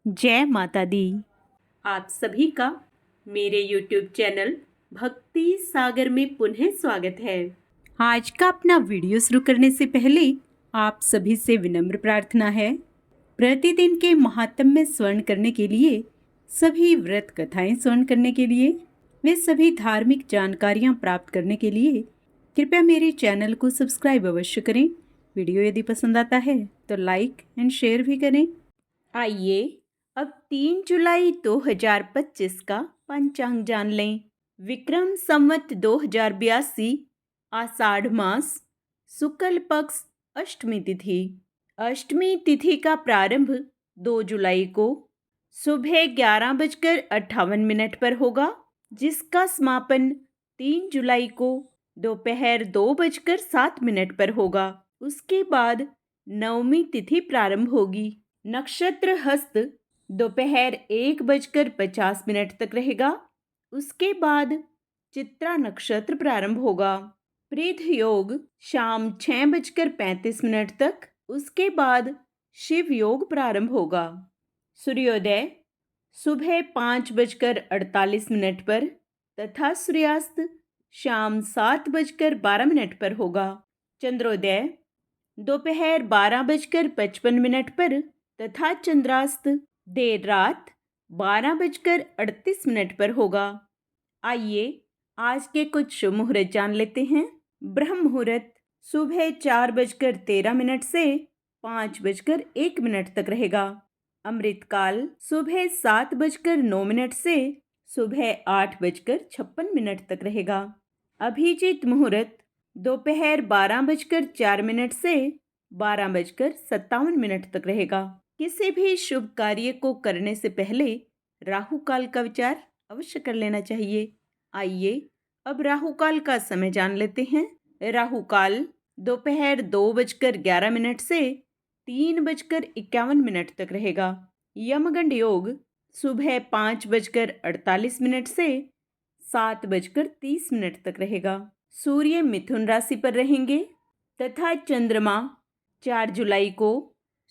जय माता दी। आप सभी का मेरे YouTube चैनल भक्ति सागर में पुनः स्वागत है। आज का अपना वीडियो शुरू करने से पहले आप सभी से विनम्र प्रार्थना है, प्रतिदिन के महात्म्य में स्वर्ण करने के लिए, सभी व्रत कथाएं स्वर्ण करने के लिए, वे सभी धार्मिक जानकारियां प्राप्त करने के लिए कृपया मेरे चैनल को सब्सक्राइब अवश्य करें। वीडियो यदि पसंद आता है तो लाइक एंड शेयर भी करें। आइए अब 3 जुलाई 2025 का पंचांग जान लें। विक्रम संवत 2082 आषाढ़ मास शुक्ल पक्ष अष्टमी तिथि। अष्टमी तिथि का प्रारंभ 2 जुलाई को सुबह 11:58 पर होगा, जिसका समापन 3 जुलाई को दोपहर 2:07 पर होगा। उसके बाद नवमी तिथि प्रारंभ होगी। नक्षत्र हस्त दोपहर 1:50 तक रहेगा। उसके बाद चित्रा नक्षत्र प्रारंभ होगा। प्रीध योग शाम 6:35 तक। उसके बाद शिव योग प्रारंभ होगा। सूर्योदय सुबह 5:48 पर तथा सूर्यास्त शाम 7:12 पर होगा। चंद्रोदय दोपहर 12:55 पर तथा चंद्रास्त देर रात 12:38 पर होगा। आइए आज के कुछ शुभ मुहूर्त जान लेते हैं। ब्रह्म मुहूर्त सुबह 4:13 से 5:01 तक रहेगा। अमृतकाल सुबह 7:09 से सुबह 8:56 तक रहेगा। अभिजीत मुहूर्त दोपहर 12:04 से 12:57 तक रहेगा। किसी भी शुभ कार्य को करने से पहले राहु काल का विचार अवश्य कर लेना चाहिए। आइए अब राहु काल का समय जान लेते हैं। राहु काल दोपहर 2:11 से 3:51 तक रहेगा। यमगंड योग सुबह 5:48 से 7:30 तक रहेगा। सूर्य मिथुन राशि पर रहेंगे तथा चंद्रमा 4 जुलाई को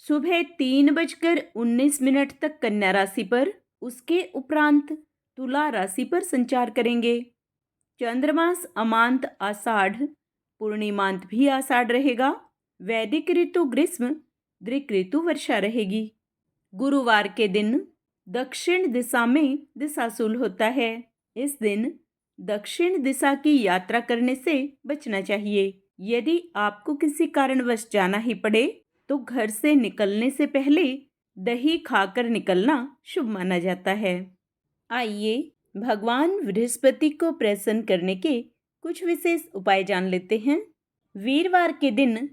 सुबह 3:19 तक कन्या राशि पर, उसके उपरांत तुला राशि पर संचार करेंगे। चंद्रमास अमांत आषाढ़, पूर्णिमांत भी आषाढ़ रहेगा। वैदिक ऋतु ग्रीष्म, दृक ऋतु वर्षा रहेगी। गुरुवार के दिन दक्षिण दिशा में दिशाशूल होता है। इस दिन दक्षिण दिशा की यात्रा करने से बचना चाहिए। यदि आपको किसी कारणवश जाना ही पड़े तो घर से निकलने से पहले दही खाकर निकलना शुभ माना जाता है। आइए भगवान बृहस्पति को प्रसन्न करने के कुछ विशेष उपाय जान लेते हैं। वीरवार के दिन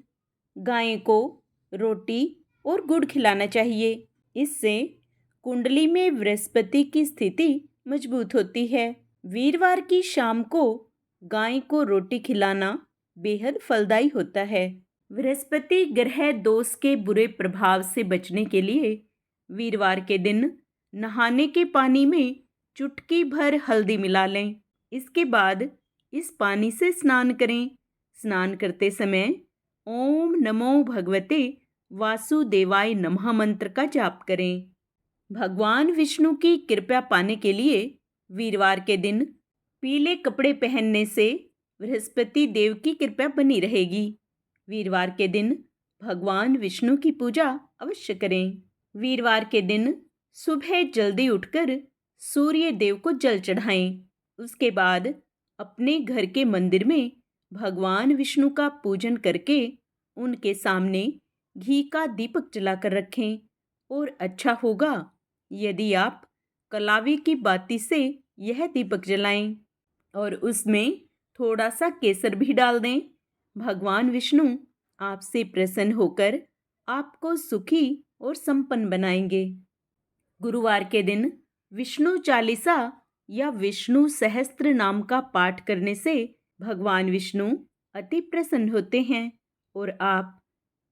गाय को रोटी और गुड़ खिलाना चाहिए। इससे कुंडली में बृहस्पति की स्थिति मजबूत होती है। वीरवार की शाम को गाय को रोटी खिलाना बेहद फलदायी होता है। बृहस्पति ग्रह दोष के बुरे प्रभाव से बचने के लिए वीरवार के दिन नहाने के पानी में चुटकी भर हल्दी मिला लें। इसके बाद इस पानी से स्नान करें। स्नान करते समय ओम नमो भगवते वासुदेवाय नमः मंत्र का जाप करें। भगवान विष्णु की कृपा पाने के लिए वीरवार के दिन पीले कपड़े पहनने से बृहस्पति देव की कृपा बनी रहेगी। वीरवार के दिन भगवान विष्णु की पूजा अवश्य करें। वीरवार के दिन सुबह जल्दी उठकर सूर्य देव को जल चढ़ाएं। उसके बाद अपने घर के मंदिर में भगवान विष्णु का पूजन करके उनके सामने घी का दीपक जलाकर रखें। और अच्छा होगा यदि आप कलावी की बाती से यह दीपक जलाएं और उसमें थोड़ा सा केसर भी डाल दें। भगवान विष्णु आपसे प्रसन्न होकर आपको सुखी और संपन्न बनाएंगे। गुरुवार के दिन विष्णु चालीसा या विष्णु सहस्त्र नाम का पाठ करने से भगवान विष्णु अति प्रसन्न होते हैं और आप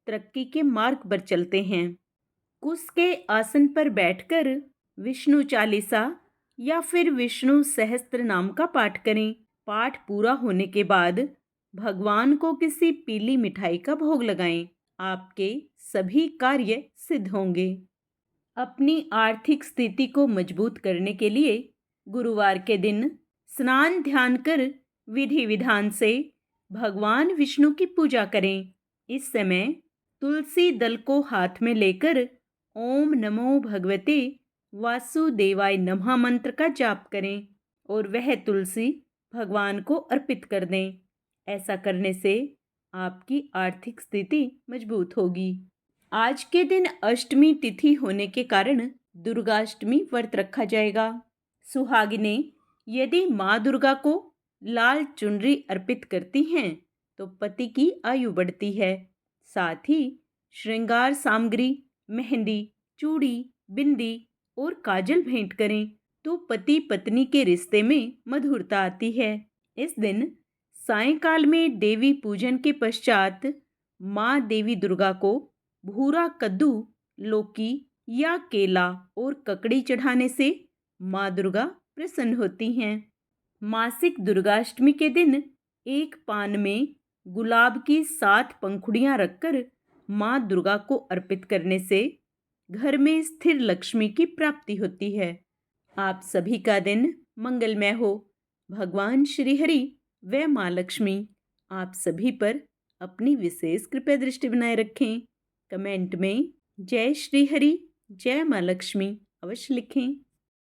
तरक्की के मार्ग पर चलते हैं। कुश के आसन पर बैठकर विष्णु चालीसा या फिर विष्णु सहस्त्र नाम का पाठ करें। पाठ पूरा होने के बाद भगवान को किसी पीली मिठाई का भोग लगाएं। आपके सभी कार्य सिद्ध होंगे। अपनी आर्थिक स्थिति को मजबूत करने के लिए गुरुवार के दिन स्नान ध्यान कर विधि विधान से भगवान विष्णु की पूजा करें। इस समय तुलसी दल को हाथ में लेकर ओम नमो भगवते वासुदेवाय नमः मंत्र का जाप करें और वह तुलसी भगवान को अर्पित कर दें। ऐसा करने से आपकी आर्थिक स्थिति मजबूत होगी। आज के दिन अष्टमी तिथि होने के कारण दुर्गाष्टमी व्रत रखा जाएगा। सुहागिनें यदि माँ दुर्गा को लाल चुनरी अर्पित करती हैं तो पति की आयु बढ़ती है। साथ ही श्रृंगार सामग्री, मेहंदी, चूड़ी, बिंदी और काजल भेंट करें तो पति पत्नी के रिश्ते में मधुरता आती है। इस दिन सायंकाल में देवी पूजन के पश्चात माँ देवी दुर्गा को भूरा कद्दू, लौकी या केला और ककड़ी चढ़ाने से माँ दुर्गा प्रसन्न होती हैं। मासिक दुर्गाष्टमी के दिन एक पान में गुलाब की 7 पंखुड़ियाँ रखकर माँ दुर्गा को अर्पित करने से घर में स्थिर लक्ष्मी की प्राप्ति होती है। आप सभी का दिन मंगलमय हो। भगवान श्री हरि व माँ लक्ष्मी आप सभी पर अपनी विशेष कृपा दृष्टि बनाए रखें। कमेंट में जय श्री हरि, जय माँ लक्ष्मी अवश्य लिखें।